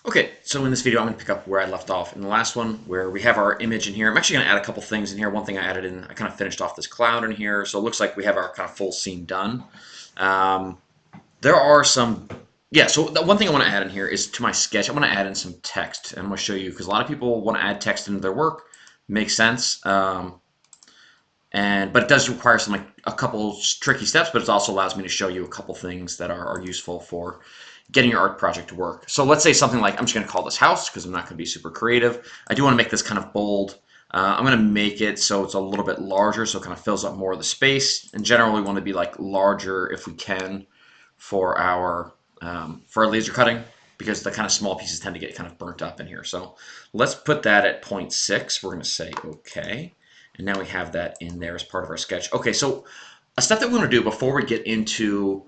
Okay, so in this video, I'm going to pick up where I left off in the last one, where we have our image in here. I'm actually going to add a couple things in here. One thing I added in, I kind of finished off this cloud in here, so it looks like we have our kind of full scene done. Um, there are some, yeah, so the one thing I want to add in here is to my sketch, I want to add in some text, and I'm going to show you, because a lot of people want to add text into their work. Makes sense. But it does require some like a couple tricky steps, but it also allows me to show you a couple things that are useful for getting your art project to work. So let's say something like, I'm just going to call this house because I'm not going to be super creative. I do want to make this kind of bold. I'm going to make it so it's a little bit larger, so it kind of fills up more of the space. And generally, we want to be like larger if we can for our laser cutting, because the kind of small pieces tend to get kind of burnt up in here. So let's put that at 0.6. We're going to say OK. And now we have that in there as part of our sketch. Okay, so a step that we want to do before we get into,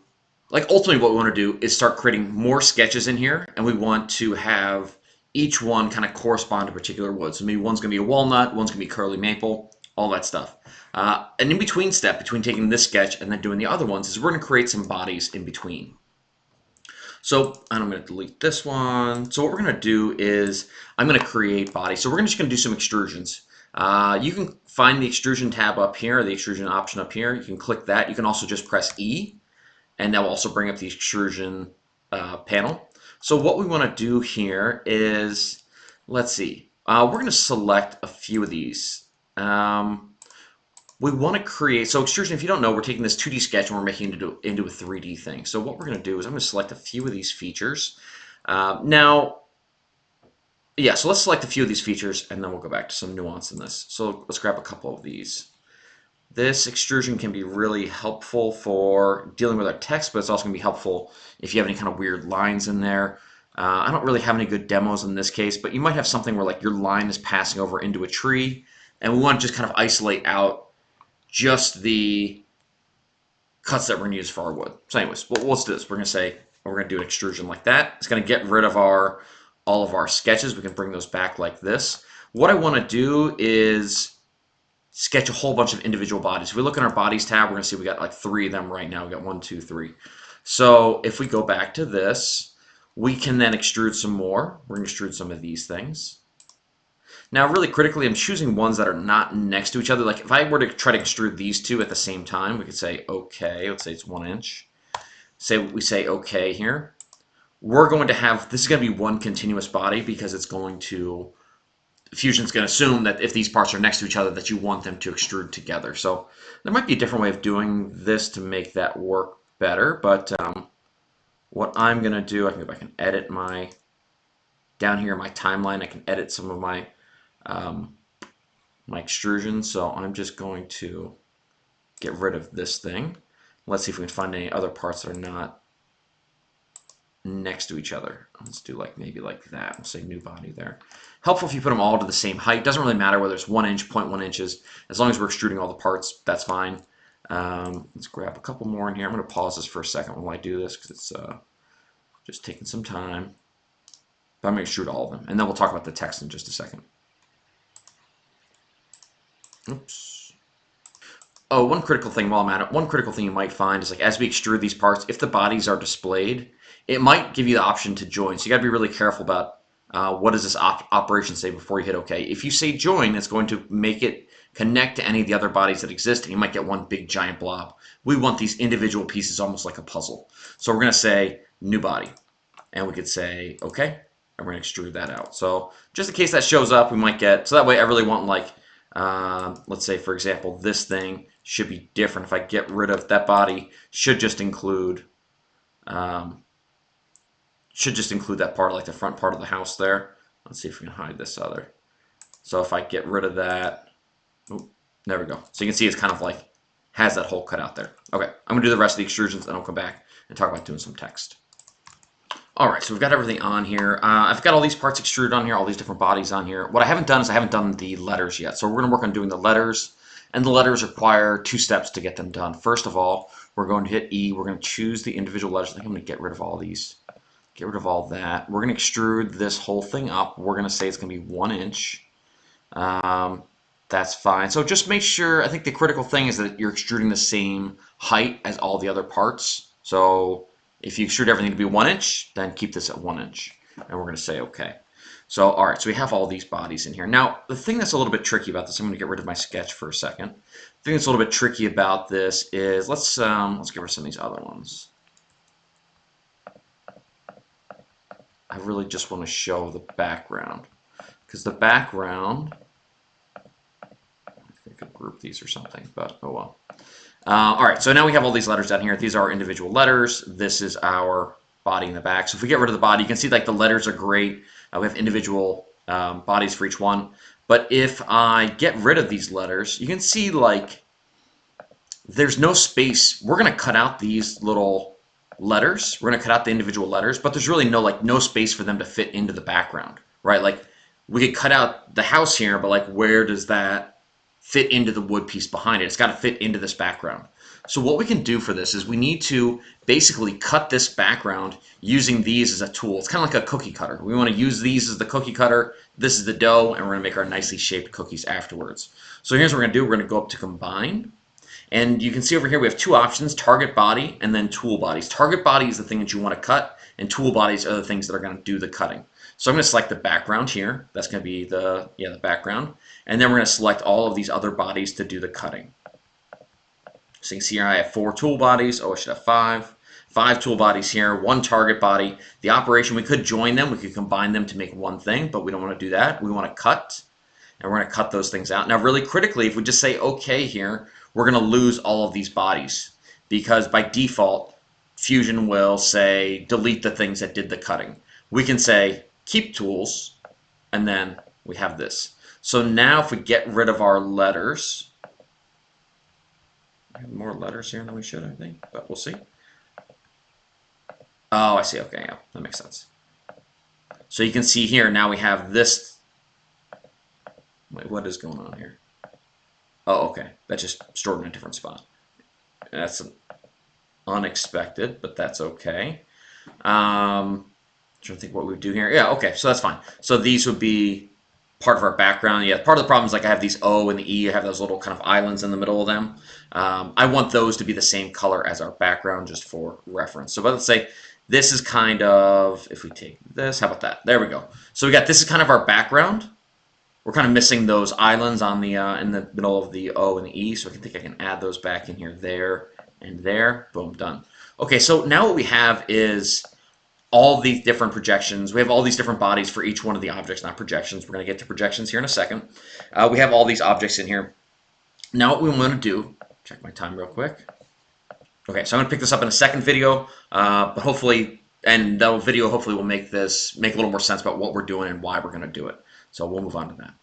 like ultimately what we want to do is start creating more sketches in here, and we want to have each one kind of correspond to particular wood. So maybe one's going to be a walnut, one's going to be curly maple, all that stuff. An in-between step between taking this sketch and then doing the other ones is we're going to create some bodies in between. So I'm going to delete this one. So what we're going to do is I'm going to create bodies. So we're just going to do some extrusions. You can find the extrusion tab up here, the extrusion option up here. You can click that. You can also just press E, and that will also bring up the extrusion panel. So what we want to do here is, let's see, we're going to select a few of these. We want to create, so extrusion, if you don't know, we're taking this 2D sketch and we're making it into a 3D thing. So what we're going to do is I'm going to select a few of these features. So let's select a few of these features and then we'll go back to some nuance in this. So let's grab a couple of these. This extrusion can be really helpful for dealing with our text, but it's also going to be helpful if you have any kind of weird lines in there. I don't really have any good demos in this case, but you might have something where like your line is passing over into a tree, and we want to just kind of isolate out just the cuts that we're going to use for our wood. So anyways, let's do this. We're going to say, we're going to do an extrusion like that. It's going to get rid of all of our sketches. We can bring those back like this. What I want to do is sketch a whole bunch of individual bodies. If we look in our bodies tab, we're going to see we got like 3 of them right now. We got 1, 2, 3. So if we go back to this, we can then extrude some more. We're going to extrude some of these things. Now, really critically, I'm choosing ones that are not next to each other. Like if I were to try to extrude these two at the same time, we could say OK. Let's say it's 1 inch. We say OK here. We're going to have, this is going to be one continuous body because it's going to, Fusion's going to assume that if these parts are next to each other that you want them to extrude together. So there might be a different way of doing this to make that work better, but what I'm going to do, I can go back and edit my, down here in my timeline, I can edit some of my my extrusions. So I'm just going to get rid of this thing. Let's see if we can find any other parts that are not next to each other. Let's do like maybe like that. We'll say new body there. Helpful if you put them all to the same height. Doesn't really matter whether it's 1 inch, 0.1 inches. As long as we're extruding all the parts, that's fine. Let's grab a couple more in here. I'm going to pause this for a second while I do this because it's just taking some time. But I'm going to extrude all of them, and then we'll talk about the text in just a second. Oops. Oh, one critical thing while I'm at it, one critical thing you might find is like as we extrude these parts, if the bodies are displayed, it might give you the option to join. So you got to be really careful about what does this operation say before you hit OK. If you say join, it's going to make it connect to any of the other bodies that exist, and you might get one big giant blob. We want these individual pieces almost like a puzzle. So we're going to say new body, and we could say OK, and we're going to extrude that out. So just in case that shows up, we might get, so that way I really want like, let's say for example, this thing should be different. If I get rid of that body, should just include that part, like the front part of the house there. Let's see if we can hide this other. So if I get rid of that, oh, there we go. So you can see it's kind of like has that hole cut out there. Okay, I'm gonna do the rest of the extrusions, and I'll come back and talk about doing some text. All right, so we've got everything on here. I've got all these parts extruded on here, all these different bodies on here. What I haven't done is I haven't done the letters yet. So we're going to work on doing the letters, and the letters require 2 steps to get them done. First of all, we're going to hit E. We're going to choose the individual letters. I think I'm going to get rid of all these. Get rid of all that. We're going to extrude this whole thing up. We're going to say it's going to be 1 inch. That's fine. So just make sure, I think the critical thing is that you're extruding the same height as all the other parts. So if you extrude everything to be 1 inch, then keep this at 1 inch. and we're going to say OK. So, all right, so we have all these bodies in here. Now, the thing that's a little bit tricky about this, I'm going to get rid of my sketch for a second. The thing that's a little bit tricky about this is, let's get rid of some of these other ones. I really just want to show the background, because the background, I could group these or something, but oh well. All right, so now we have all these letters down here. These are our individual letters. This is our body in the back. So if we get rid of the body, you can see like the letters are great. We have individual bodies for each one. But if I get rid of these letters, you can see like there's no space. We're going to cut out these little letters. We're going to cut out the individual letters, but there's really no space for them to fit into the background, right? Like we could cut out the house here, but like where does that fit into the wood piece behind it? It's got to fit into this background. So what we can do for this is we need to basically cut this background using these as a tool. It's kind of like a cookie cutter. We want to use these as the cookie cutter. This is the dough, and we're going to make our nicely shaped cookies afterwards. So here's what we're going to do. We're going to go up to Combine. And you can see over here we have two options, target body and then tool bodies. Target body is the thing that you want to cut, and tool bodies are the things that are going to do the cutting. So I'm going to select the background here. That's going to be the background. And then we're going to select all of these other bodies to do the cutting. So you can see here I have 4 tool bodies. Oh, I should have 5. 5 tool bodies here, 1 target body. The operation, we could join them. We could combine them to make one thing, but we don't want to do that. We want to cut, and we're going to cut those things out. Now, really critically, if we just say OK here, we're going to lose all of these bodies because by default, Fusion will say delete the things that did the cutting. We can say keep tools, and then we have this. So now if we get rid of our letters, we have more letters here than we should, I think, but we'll see. Oh, I see. Okay, yeah, that makes sense. So you can see here, now we have this. Wait, what is going on here? Oh, okay. That just stored in a different spot. That's unexpected, but that's okay. Trying to think what we would do here. Yeah, okay, so that's fine. So these would be part of our background. Yeah, part of the problem is like I have these O and the E. I have those little kind of islands in the middle of them. I want those to be the same color as our background just for reference. So let's say this is kind of, if we take this, how about that? There we go. So we got, this is kind of our background. We're kind of missing those islands on the in the middle of the O and the E, so I think I can add those back in here, there, and there. Boom, done. Okay, so now what we have is all these different projections. We have all these different bodies for each one of the objects, not projections. We're going to get to projections here in a second. We have all these objects in here. Now what we want to do, check my time real quick. Okay, so I'm going to pick this up in a second video, but hopefully, and that video hopefully will make a little more sense about what we're doing and why we're going to do it. So we'll move on to that.